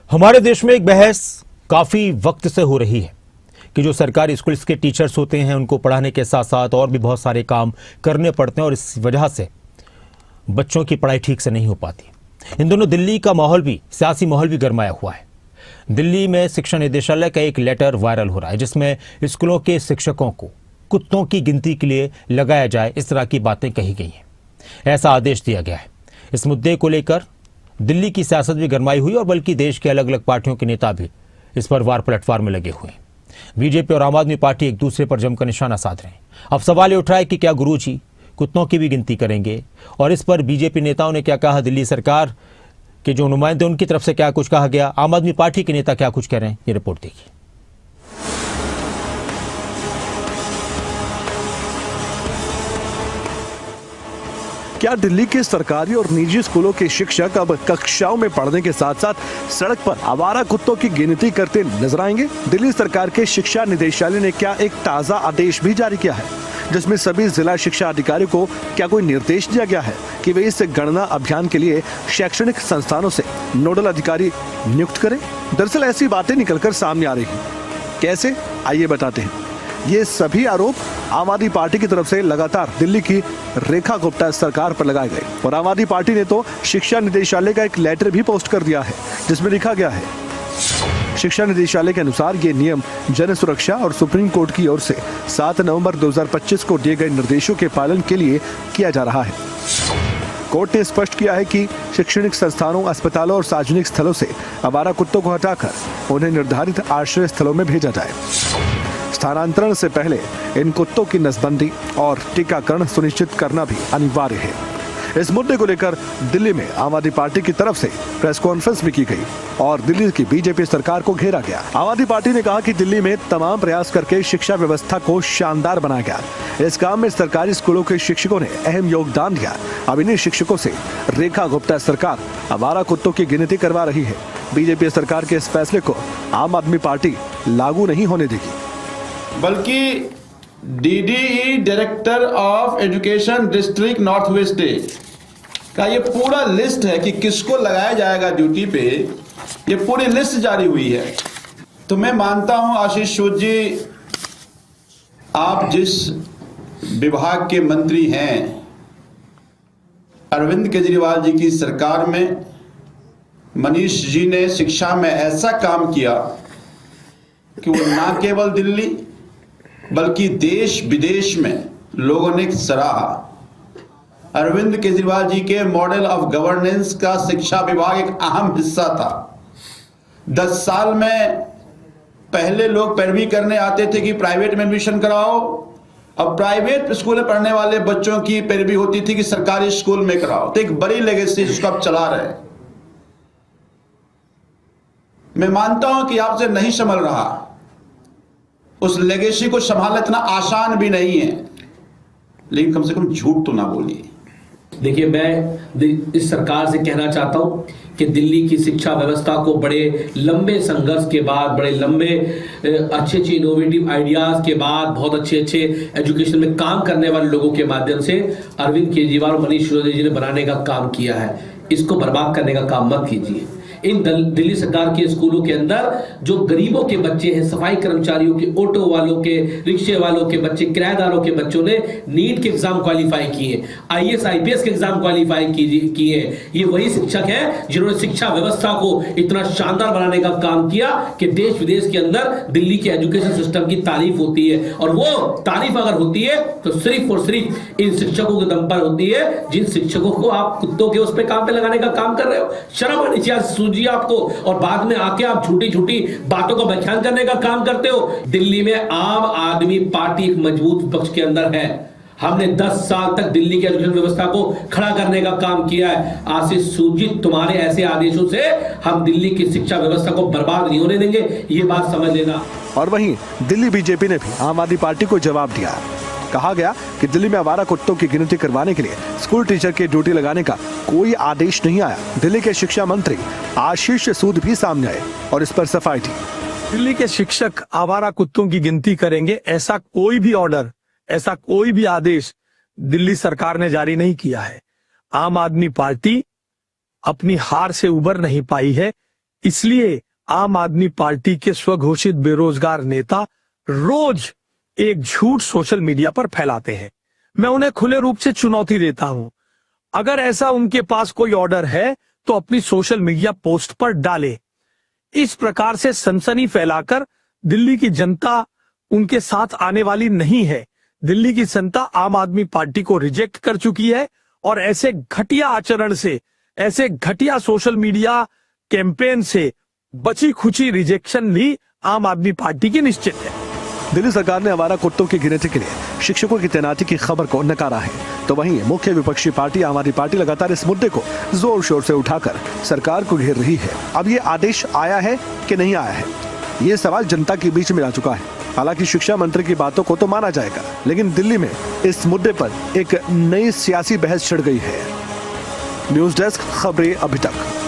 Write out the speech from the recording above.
हमारे देश में एक बहस काफी वक्त से हो रही है कि जो सरकारी स्कूल्स के टीचर्स होते हैं उनको पढ़ाने के साथ साथ और भी बहुत सारे काम करने पड़ते हैं और इस वजह से बच्चों की पढ़ाई ठीक से नहीं हो पाती। इन दोनों दिल्ली का माहौल भी, सियासी माहौल भी गरमाया हुआ है। दिल्ली में शिक्षा निदेशालय का एक लेटर वायरल हो रहा है जिसमें स्कूलों के शिक्षकों को कुत्तों की गिनती के लिए लगाया जाए, इस तरह की बातें कही गई हैं। ऐसा आदेश दिया गया है। इस मुद्दे को लेकर दिल्ली की सियासत भी गरमाई हुई और बल्कि देश के अलग अलग पार्टियों के नेता भी इस पर वार पलटवार में लगे हुए हैं। बीजेपी और आम आदमी पार्टी एक दूसरे पर जमकर निशाना साध रहे हैं। अब सवाल ये उठ रहा है कि क्या गुरुजी कुत्तों की भी गिनती करेंगे, और इस पर बीजेपी नेताओं ने क्या कहा, दिल्ली सरकार के जो नुमाइंदे उनकी तरफ से क्या कुछ कहा गया, आम आदमी पार्टी के नेता क्या कुछ कह रहे हैं, ये रिपोर्ट देखिए। क्या दिल्ली के सरकारी और निजी स्कूलों के शिक्षक अब कक्षाओं में पढ़ने के साथ साथ सड़क पर आवारा कुत्तों की गिनती करते नजर आएंगे? दिल्ली सरकार के शिक्षा निदेशालय ने क्या एक ताजा आदेश भी जारी किया है जिसमें सभी जिला शिक्षा अधिकारियों को क्या कोई निर्देश दिया गया है कि वे इस गणना अभियान के लिए शैक्षणिक संस्थानों से नोडल अधिकारी नियुक्त करें? दरअसल ऐसी बातें निकलकर सामने आ रही हैं। कैसे, आइए बताते हैं। ये सभी आरोप आम आदमी पार्टी की तरफ से लगातार दिल्ली की रेखा गुप्ता सरकार पर लगाए गए और आम आदमी पार्टी ने तो शिक्षा निदेशालय का एक लेटर भी पोस्ट कर दिया है जिसमें लिखा गया है, शिक्षा निदेशालय के अनुसार ये नियम जन सुरक्षा और सुप्रीम कोर्ट की ओर से 7 नवंबर 2025 को दिए गए निर्देशों के पालन के लिए किया जा रहा है। कोर्ट ने स्पष्ट किया है कि शैक्षणिक संस्थानों, अस्पतालों और सार्वजनिक स्थलों से आवारा कुत्तों को हटाकर उन्हें निर्धारित आश्रय स्थलों में भेजा जाए। स्थानांतरण से पहले इन कुत्तों की नसबंदी और टीकाकरण सुनिश्चित करना भी अनिवार्य है। इस मुद्दे को लेकर दिल्ली में आम आदमी पार्टी की तरफ से प्रेस कॉन्फ्रेंस भी की गई और दिल्ली की बीजेपी सरकार को घेरा गया। आम आदमी पार्टी ने कहा कि दिल्ली में तमाम प्रयास करके शिक्षा व्यवस्था को शानदार बनाया गया। इस काम में सरकारी स्कूलों के शिक्षकों ने अहम योगदान दिया। अब इन्हीं शिक्षकों से रेखा गुप्ता सरकार आवारा कुत्तों की गिनती करवा रही है। बीजेपी सरकार के इस फैसले को आम आदमी पार्टी लागू नहीं होने देगी, बल्कि DDE director of education district north west का ये पूरा लिस्ट है कि किसको लगाया जाएगा ड्यूटी पे, ये पूरी लिस्ट जारी हुई है। तो मैं मानता हूं आशीष सूद जी, आप जिस विभाग के मंत्री हैं, अरविंद केजरीवाल जी की सरकार में मनीष जी ने शिक्षा में ऐसा काम किया कि वो ना केवल दिल्ली बल्कि देश विदेश में लोगों ने सराहा। अरविंद केजरीवाल जी के मॉडल ऑफ गवर्नेंस का शिक्षा विभाग एक अहम हिस्सा था। 10 साल में पहले लोग पैरवी करने आते थे कि प्राइवेट में एडमिशन कराओ, अब प्राइवेट स्कूल में पढ़ने वाले बच्चों की पैरवी होती थी कि सरकारी स्कूल में कराओ। तो एक बड़ी लेगेसी जिसको आप चला रहे हैं। मैं मानता हूं कि आपसे नहीं संभल रहा, उस लेगेसी को संभालना इतना आसान भी नहीं है, लेकिन कम से कम झूठ तो ना बोलिए। देखिए, मैं इस सरकार से कहना चाहता हूं कि दिल्ली की शिक्षा व्यवस्था को बड़े लंबे संघर्ष के बाद, बड़े लंबे अच्छे इनोवेटिव आइडियाज के बाद, बहुत अच्छे एजुकेशन में काम करने वाले लोगों के माध्यम से अरविंद केजरीवाल और मनीष सिसोदिया जी ने बनाने का काम किया है। इसको बर्बाद करने का काम मत कीजिए। इन दिल्ली सरकार के स्कूलों के अंदर जो गरीबों के बच्चे हैं, सफाई कर्मचारियों के, ऑटो वालों के, रिक्शे वालों के बच्चे, किराएदारों के बच्चों ने नीट के एग्जाम क्वालिफाई किए, IAS IPS के एग्जाम क्वालिफाई किए। ये वही शिक्षक हैं जिन्होंने शिक्षा व्यवस्था को इतना शानदार बनाने का काम किया कि देश विदेश के अंदर दिल्ली के एजुकेशन सिस्टम की तारीफ होती है। और वो तारीफ अगर होती है तो सिर्फ और सिर्फ इन शिक्षकों के दम पर होती है, जिन शिक्षकों को आप कुत्तों के उस पे काम पे लगाने का काम कर रहे हो। शर्म आनी चाहिए जी आपको, और बाद में आके आप झूठी झूठी बातों का व्याख्यान करने का काम करते हो। दिल्ली में आम आदमी पार्टी एक मजबूत पक्ष के अंदर है। हमने 10 साल तक दिल्ली की एजुकेशन व्यवस्था को खड़ा करने का काम किया है। आशीष सूद जी, तुम्हारे ऐसे आदेशों से हम दिल्ली की शिक्षा व्यवस्था को बर्बाद नहीं होने देंगे, ये बात समझ लेना। और वहीं दिल्ली बीजेपी ने भी आम आदमी पार्टी को जवाब दिया। कहा गया कि दिल्ली में आवारा कुत्तों की गिनती करवाने के लिए स्कूल टीचर की ड्यूटी लगाने का कोई आदेश नहीं आया। दिल्ली के शिक्षा मंत्री आशीष सूद भी सामने आए और इस पर सफाई दी। दिल्ली के शिक्षक आवारा कुत्तों की गिनती करेंगे, ऐसा कोई भी ऑर्डर, ऐसा कोई भी आदेश दिल्ली सरकार ने जारी नहीं किया है। आम आदमी पार्टी अपनी हार से उबर नहीं पाई है, इसलिए आम आदमी पार्टी के स्वघोषित बेरोजगार नेता रोज एक झूठ सोशल मीडिया पर फैलाते हैं। मैं उन्हें खुले रूप से चुनौती देता हूं, अगर ऐसा उनके पास कोई ऑर्डर है तो अपनी सोशल मीडिया पोस्ट पर डाले। इस प्रकार से सनसनी फैलाकर दिल्ली की जनता उनके साथ आने वाली नहीं है। दिल्ली की जनता आम आदमी पार्टी को रिजेक्ट कर चुकी है और ऐसे घटिया आचरण से, ऐसे घटिया सोशल मीडिया कैंपेन से बची खुची रिजेक्शन भी आम आदमी पार्टी की निश्चित है। दिल्ली सरकार ने आवारा कुत्तों की गिनती के लिए शिक्षकों की तैनाती की खबर को नकारा है, तो वहीं मुख्य विपक्षी पार्टी आम आदमी पार्टी लगातार इस मुद्दे को जोर शोर से उठाकर सरकार को घेर रही है। अब ये आदेश आया है कि नहीं आया है, ये सवाल जनता के बीच में आ चुका है। हालांकि शिक्षा मंत्री की बातों को तो माना जाएगा, लेकिन दिल्ली में इस मुद्दे पर एक नई सियासी बहस छिड़ गई है। न्यूज़ डेस्क, खबरें अभी तक।